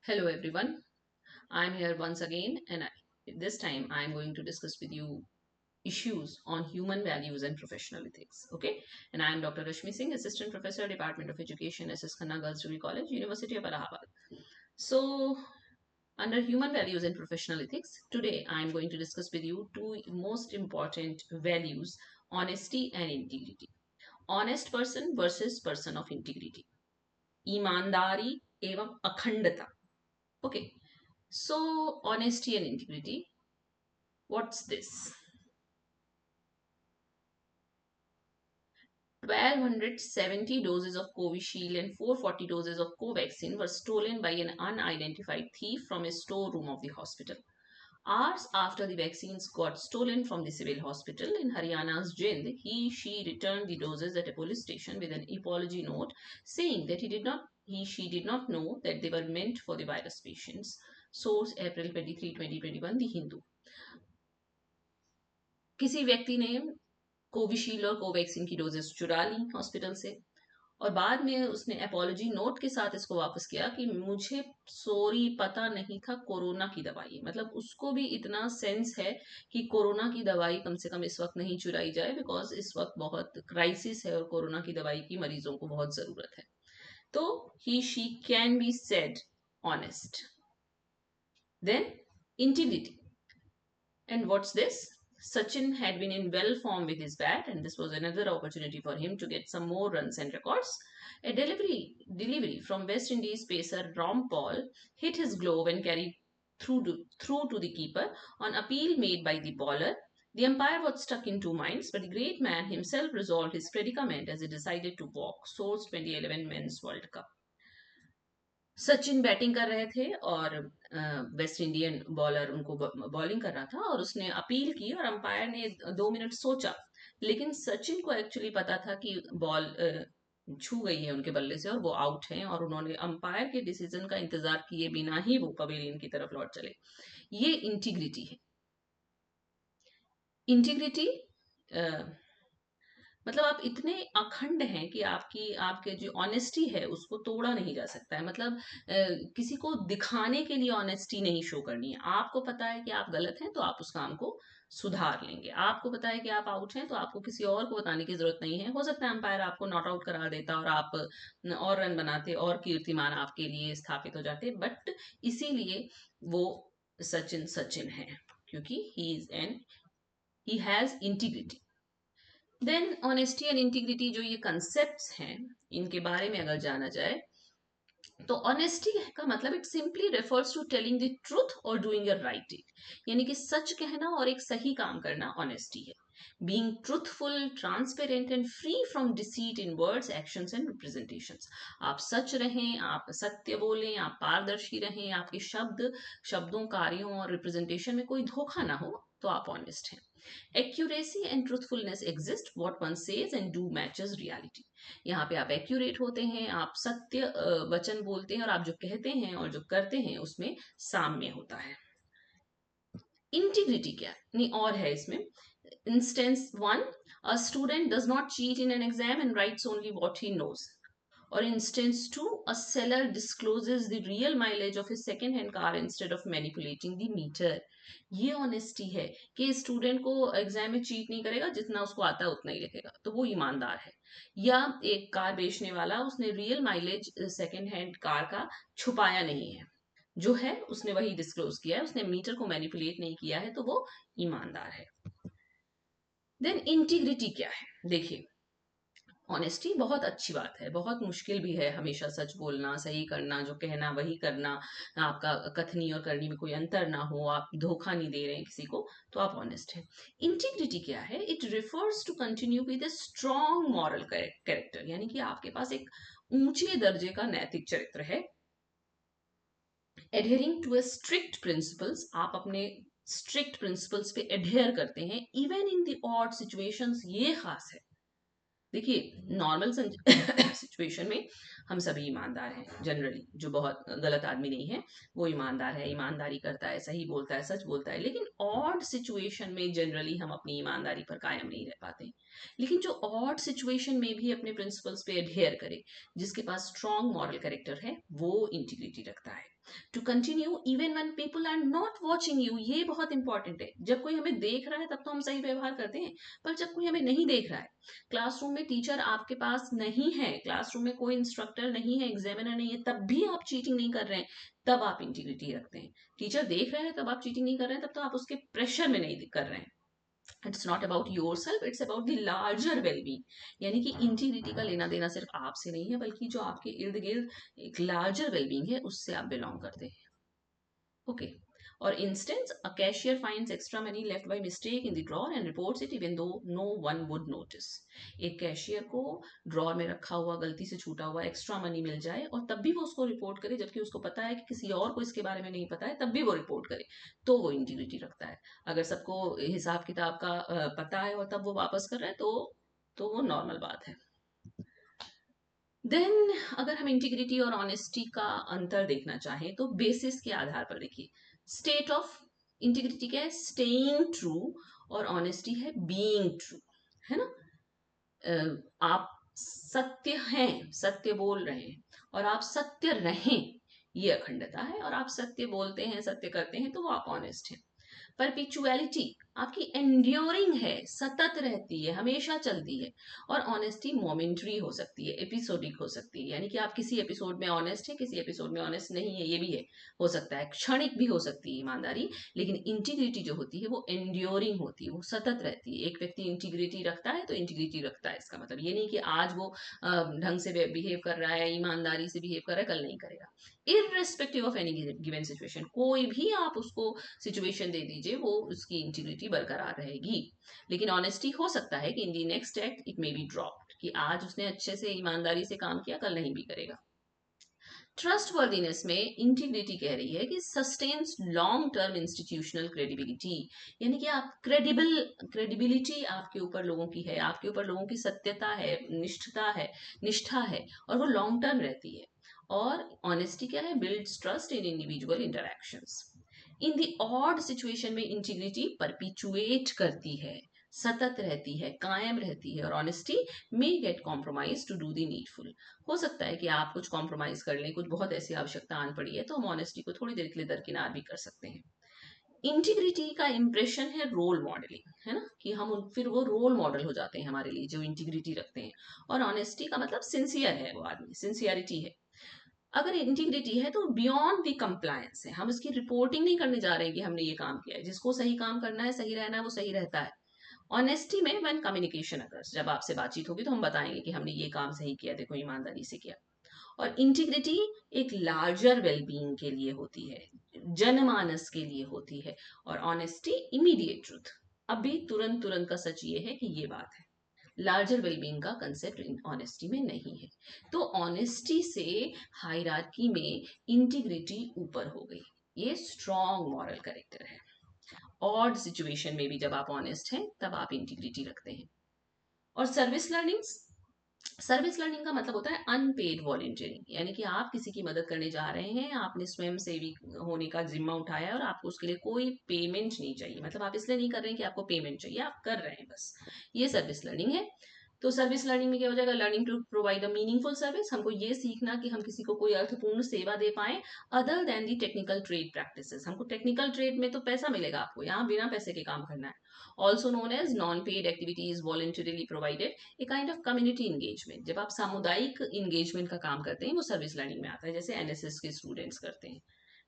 Hello everyone, I'm here once again and this time I'm going to discuss with you issues on human values and professional ethics. Okay, and I'm Dr. Rashmi Singh, Assistant Professor, Department of Education, SS Khanna Girls Degree College, University of Allahabad. So, under human values and professional ethics, today I'm going to discuss with you two most important values: honesty and integrity. Honest person versus person of integrity. ईमानदारी एवं अखंडता. Okay, so honesty and integrity. What's this? 1,270 doses of Covishield and 440 doses of Covaxin were stolen by an unidentified thief from a storeroom of the hospital. Hours after the vaccines got stolen from the civil hospital in Haryana's Jind, she returned the doses at a police station with an apology note saying that she did not know that they were meant for the virus patients. Source April 23, 2021, The Hindu. किसी व्यक्ति ने Covishield और Covaxin की doses चुरा ली hospital से और बाद में उसने एपोलॉजी नोट के साथ इसको वापस किया कि मुझे सॉरी पता नहीं था कोरोना की दवाई, मतलब उसको भी इतना सेंस है कि कोरोना की दवाई कम से कम इस वक्त नहीं चुराई जाए, बिकॉज इस वक्त बहुत क्राइसिस है और कोरोना की दवाई की मरीजों को बहुत जरूरत है. तो ही she can be said honest. Then integrity. And what's this? Sachin had been in well form with his bat, and this was another opportunity for him to get some more runs and records. A delivery from West Indies pacer Rom Paul hit his glove and carried through to the keeper on appeal made by the bowler. The umpire was stuck in two minds, but the great man himself resolved his predicament as he decided to walk. Source 2011 Men's World Cup. Sachin batting कर रहे थे और West Indian bowler उनको bowling कर रहा था और उसने अपील की और अंपायर ने 2 मिनट सोचा, लेकिन सचिन को एक्चुअली पता था कि बॉल छू गई है उनके बल्ले से और वो आउट हैं और उन्होंने अंपायर के डिसीजन का इंतजार किए बिना ही वो पवेलियन की तरफ लौट चले. ये इंटीग्रिटी है. इंटीग्रिटी मतलब आप इतने अखंड हैं कि आपके जो ऑनेस्टी है उसको तोड़ा नहीं जा सकता है. मतलब किसी को दिखाने के लिए ऑनेस्टी नहीं शो करनी है. आपको पता है कि आप गलत हैं तो आप उस काम को सुधार लेंगे. आपको पता है कि आप आउट हैं तो आपको किसी और को बताने की जरूरत नहीं है. हो सकता है अंपायर आपको नॉट आउट करा देता और आप और रन बनाते और कीर्तिमान आपके लिए स्थापित हो जाते, बट इसीलिए वो सचिन सचिन है क्योंकि he has integrity. Then honesty and integrity जो ये कंसेप्ट्स हैं, इनके बारे में अगर जाना जाए तो ऑनेस्टी का मतलब it simply refers to telling the truth और डूइंग अ राइट डीड. यानी कि सच कहना और एक सही काम करना ऑनेस्टी है. Being truthful, transparent and free from deceit in words, actions and representations. आप सच रहें, आप सत्य बोलें, आप पारदर्शी रहें, आपके शब्दों, कार्यों और रिप्रेजेंटेशन में कोई धोखा ना हो, तो आप ऑनेस्ट हैं. Accuracy and truthfulness exist. What one says and do matches reality. यहाँ पे आप एक्यूरेट होते हैं, आप सत्य वचन बोलते हैं और आप जो कहते हैं और जो करते हैं उसमें साम्य होता है. इंटीग्रिटी क्या नहीं और है इसमें. Instance one, a student does not cheat in an exam and writes only what he knows. Or instance 2, a seller discloses the real mileage of his second hand car instead of manipulating the meter. ये honesty है कि student को exam में cheat नहीं करेगा, जितना उसको आता है उतना ही लिखेगा, तो वो ईमानदार है. या एक कार बेचने वाला, उसने real mileage second hand car का छुपाया नहीं है, जो है उसने वही डिस्क्लोज किया है, उसने मीटर को मैनिपुलेट नहीं किया है, तो वो ईमानदार है. देन इंटीग्रिटी क्या है, देखिए. ऑनेस्टी बहुत अच्छी बात है, बहुत मुश्किल भी है हमेशा सच बोलना, सही करना, जो कहना वही करना, आपका कथनी और करनी में कोई अंतर ना हो, आप धोखा नहीं दे रहे हैं किसी को, तो आप ऑनेस्ट हैं. इंटीग्रिटी क्या है? It refers to continue with a strong moral character. यानी कि आपके पास एक ऊंचे दर्जे का नैतिक चरित्र है. Adhering to a strict principles, आप अपने स्ट्रिक्ट प्रिंसिपल्स पे एडहेयर करते हैं even in the odd situations. ये खास है. देखिए, नॉर्मल सिचुएशन में हम सभी ईमानदार हैं जनरली. जो बहुत गलत आदमी नहीं है वो ईमानदार है, ईमानदारी करता है, सही बोलता है, सच बोलता है. लेकिन ऑड सिचुएशन में जनरली हम अपनी ईमानदारी पर कायम नहीं रह पाते. लेकिन जो ऑड सिचुएशन में भी अपने प्रिंसिपल्स पे एडहेयर करे, जिसके पास स्ट्रॉन्ग मॉरल कैरेक्टर है, वो इंटीग्रिटी रखता है. To continue even when people are not watching you, ये बहुत इंपॉर्टेंट है। जब कोई हमें देख रहा है तब तो हम सही व्यवहार करते हैं, पर जब कोई हमें नहीं देख रहा है, क्लासरूम में टीचर आपके पास नहीं है, क्लासरूम में कोई इंस्ट्रक्टर नहीं है, एग्जामिनर नहीं है, तब भी आप चीटिंग नहीं कर रहे हैं, तब आप इंटीग्रिटी रखते हैं। टीचर देख रहे हैं तब आप चीटिंग नहीं कर रहे हैं, तब तो आप उसके प्रेशर में नहीं कर रहे हैं। It's not about your self, it's about the larger wellbeing. यानी कि इंटीग्रिटी का लेना देना सिर्फ आपसे नहीं है, बल्कि जो आपके इर्द गिर्द एक लार्जर वेलबींग है, उससे आप बिलोंग करते हैं। ओके। और instance, a cashier finds extra money left by mistake in the drawer and reports it even though no one would notice. एक कैशियर को ड्रॉर में रखा हुआ, गलती से छूटा हुआ एक्स्ट्रा मनी मिल जाए और तब भी वो उसको रिपोर्ट करे, जबकि उसको पता है कि किसी और को इसके बारे में नहीं पता है, तब भी वो रिपोर्ट करे, तो वो इंटीग्रिटी रखता है। अगर सबको हिसाब किताब का पता है और तब वो वापस कर रहा है, तो वो नॉर्मल बात है। देन अगर हम इंटीग्रिटी और ऑनेस्टी का अंतर देखना चाहें तो बेसिस के आधार पर देखिए। स्टेट ऑफ इंटीग्रिटी क्या है? स्टेइंग ट्रू, और ऑनेस्टी है बीइंग ट्रू, है ना। आप सत्य हैं, सत्य बोल रहे हैं, और आप सत्य रहें, ये अखंडता है। और आप सत्य बोलते हैं, सत्य करते हैं, तो वो आप ऑनेस्ट हैं। परपिचुअलिटी आपकी एंड्योरिंग है, सतत रहती है, हमेशा चलती है। और ऑनेस्टी मोमेंट्री हो सकती है, एपिसोडिक हो सकती है, यानी कि आप किसी एपिसोड में ऑनेस्ट है, किसी एपिसोड में ऑनेस्ट नहीं है, ये भी है, हो सकता है। क्षणिक भी हो सकती है ईमानदारी, लेकिन इंटीग्रिटी जो होती है वो एंड्योरिंग होती है, वो सतत रहती है। एक व्यक्ति इंटीग्रिटी रखता है तो इंटीग्रिटी रखता है, इसका मतलब ये नहीं कि आज वो ढंग से बिहेव कर रहा है, ईमानदारी से बिहेव कर रहा है, कल नहीं करेगा। Irrespective of any given situation, कोई भी आप उसको सिचुएशन दे दीजिए, वो उसकी इंटीग्रिटी बरकरार रहेगी। लेकिन ऑनेस्टी हो सकता है कि in the next act it may be dropped, कि आज उसने अच्छे से ईमानदारी से काम किया, कल नहीं भी करेगा। ट्रस्ट वर्दीनेस में इंटीग्रिटी कह रही है कि sustains long term institutional credibility, यानी कि आप क्रेडिबिलिटी आपके ऊपर लोगों की है, आपके ऊपर लोगों की सत्यता है, निष्ठा है, और वो लॉन्ग टर्म रहती है। और ऑनेस्टी क्या है? Builds trust in individual interactions. In the odd situation में इंटीग्रिटी परपिचुएट करती है, सतत रहती है, कायम रहती है। और honesty may get compromise to do the needful. हो सकता है कि आप कुछ कॉम्प्रोमाइज कर लें, कुछ बहुत ऐसी आवश्यकता आन पड़ी है, तो हम ऑनेस्टी को थोड़ी देर के लिए दरकिनार भी कर सकते हैं। इंटीग्रिटी का इंप्रेशन है रोल मॉडलिंग, है ना, कि हम फिर वो रोल मॉडल हो जाते हैं हमारे लिए जो इंटीग्रिटी रखते हैं। और ऑनेस्टी का मतलब सिंसियर है, वो आदमी सिंसियरिटी है। अगर इंटीग्रिटी है तो बियॉन्ड द कंप्लायंस है, हम इसकी रिपोर्टिंग नहीं करने जा रहे हैं कि हमने ये काम किया है। जिसको सही काम करना है, सही रहना है, वो सही रहता है। ऑनेस्टी में व्हेन कम्युनिकेशन अकर्स, जब आपसे बातचीत होगी तो हम बताएंगे कि हमने ये काम सही किया, देखो ईमानदारी से किया। और इंटीग्रिटी एक लार्जर वेलबींग के लिए होती है, जनमानस के लिए होती है। और ऑनेस्टी इमीडिएट ट्रूथ, अभी तुरंत तुरंत का सच ये है कि ये बात है। लार्जर वेलबींग का कंसेप्ट ऑनेस्टी में नहीं है। तो ऑनेस्टी से हायरार्की में इंटीग्रिटी ऊपर हो गई, ये स्ट्रॉन्ग मॉरल कैरेक्टर है। ऑड सिचुएशन में भी जब आप ऑनेस्ट हैं, तब आप इंटीग्रिटी रखते हैं। और सर्विस लर्निंग का मतलब होता है अनपेड वॉलंटियरिंग, यानी कि आप किसी की मदद करने जा रहे हैं, आपने स्वयं सेवी होने का जिम्मा उठाया है और आपको उसके लिए कोई पेमेंट नहीं चाहिए। मतलब आप इसलिए नहीं कर रहे हैं कि आपको पेमेंट चाहिए, आप कर रहे हैं बस, ये सर्विस लर्निंग है। तो सर्विस लर्निंग में क्या हो जाएगा? Learning to provide a meaningful service, हमको ये सीखना कि हम किसी को कोई अर्थपूर्ण सेवा दे पाए, अदर देन दी टेक्निकल ट्रेड प्रैक्टिसेस। हमको टेक्निकल ट्रेड में तो पैसा मिलेगा आपको, यहाँ बिना पैसे के काम करना है। Also known as non paid activities voluntarily provided, a kind of community engagement. जब आप सामुदायिक इंगेजमेंट का काम करते हैं, वो सर्विस लर्निंग में आता है, जैसे एनएसएस के स्टूडेंट्स करते हैं,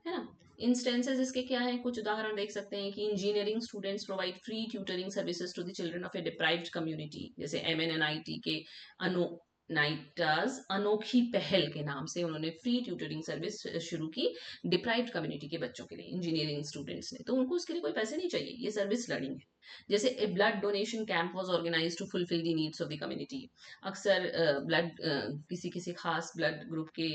है ना। इंस्टेंसेस इसके क्या है? कुछ उदाहरण देख सकते हैं कि engineering students provide free tutoring services to the children of a deprived community, जैसे एमएनएनआईटी के अनु नाइटाज अनोखी पहल के नाम से उन्होंने फ्री ट्यूटरिंग सर्विस शुरू की डिप्राइव्ड कम्युनिटी के बच्चों के लिए, इंजीनियरिंग स्टूडेंट्स ने। तो उनको उसके लिए कोई पैसे नहीं चाहिए, ये सर्विस लर्निंग है। जैसे a blood donation camp was organised to fulfil the needs of the community. अक्सर ब्लड किसी किसी खास ब्लड ग्रुप की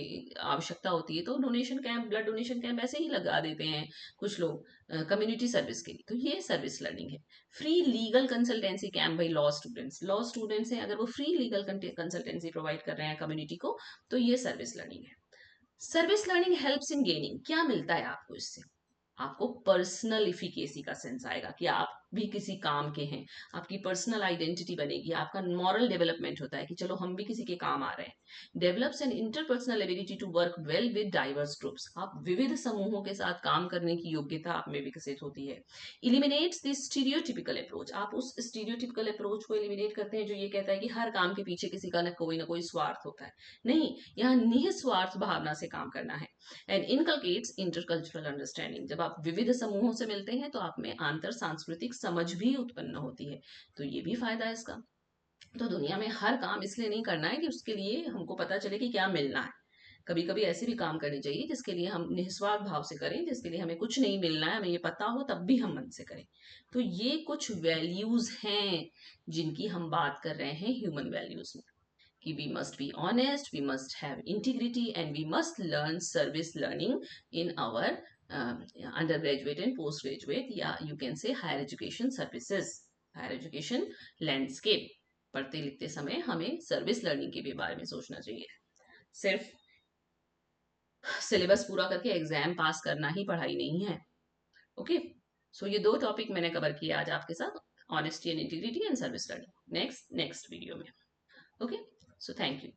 आवश्यकता होती है, तो ब्लड डोनेशन कैंप ऐसे ही लगा देते हैं कुछ लोग कम्युनिटी सर्विस के लिए, तो ये सर्विस लर्निंग है। Free legal consultancy camp by law students हैं, अगर वो फ्री लीगल कंसल्टेंसी प्रोवाइड कर रहे हैं कम्युनिटी को, तो ये सर्विस लर्निंग है। Service learning helps in gaining, क्या मिलता है आपको इससे? आपको पर्सनल इफिकेसी का सेंस आएगा कि आप भी किसी काम के हैं, आपकी पर्सनल आइडेंटिटी बनेगी, आपका मॉरल डेवलपमेंट होता है कि चलो हम भी किसी के काम आ रहे हैं। Develops an interpersonal ability to work well with diverse groups, आप विविध समूहों के साथ काम करने की योग्यता आप में विकसित होती है। इलिमिनेट्स द स्टीरियोटिपिकल अप्रोच, आप उस स्टीरियोटिपिकल अप्रोच को एलिमिनेट करते हैं जो ये कहता है कि हर काम के पीछे किसी का ना कोई स्वार्थ होता है। नहीं, यहाँ निस्वार्थ भावना से काम करना है। एंड इनकलकेट्स इंटरकल्चरल अंडरस्टैंडिंग, जब आप विविध समूहों से मिलते हैं तो आप में आंतर सांस्कृतिक समझ भी उत्पन्न होती है, तो ये भी फायदा है इसका। तो दुनिया में हर काम इसलिए नहीं करना है कि उसके लिए हमको पता चले कि क्या मिलना है, कभी कभी ऐसे भी काम करने चाहिए जिसके लिए हम निस्वार्थ भाव से करें, जिसके लिए हमें कुछ नहीं मिलना है, हमें ये पता हो, तब भी हम मन से करें। तो ये कुछ वैल्यूज हैं जिनकी हम बात कर रहे हैं ह्यूमन वैल्यूज में, कि we must be honest, we must have integrity, and we must learn service learning in our undergraduate and postgraduate, या you can say higher education services, higher education landscape। पढ़ते लिखते समय हमें सर्विस लर्निंग के भी बारे में सोचना चाहिए। सिर्फ सिलेबस पूरा करके एग्जाम पास करना ही पढ़ाई नहीं है। ओके, सो ये 2 टॉपिक मैंने कवर किया आज आपके साथ, honesty and integrity and service learning. Next video में। Okay, so thank you.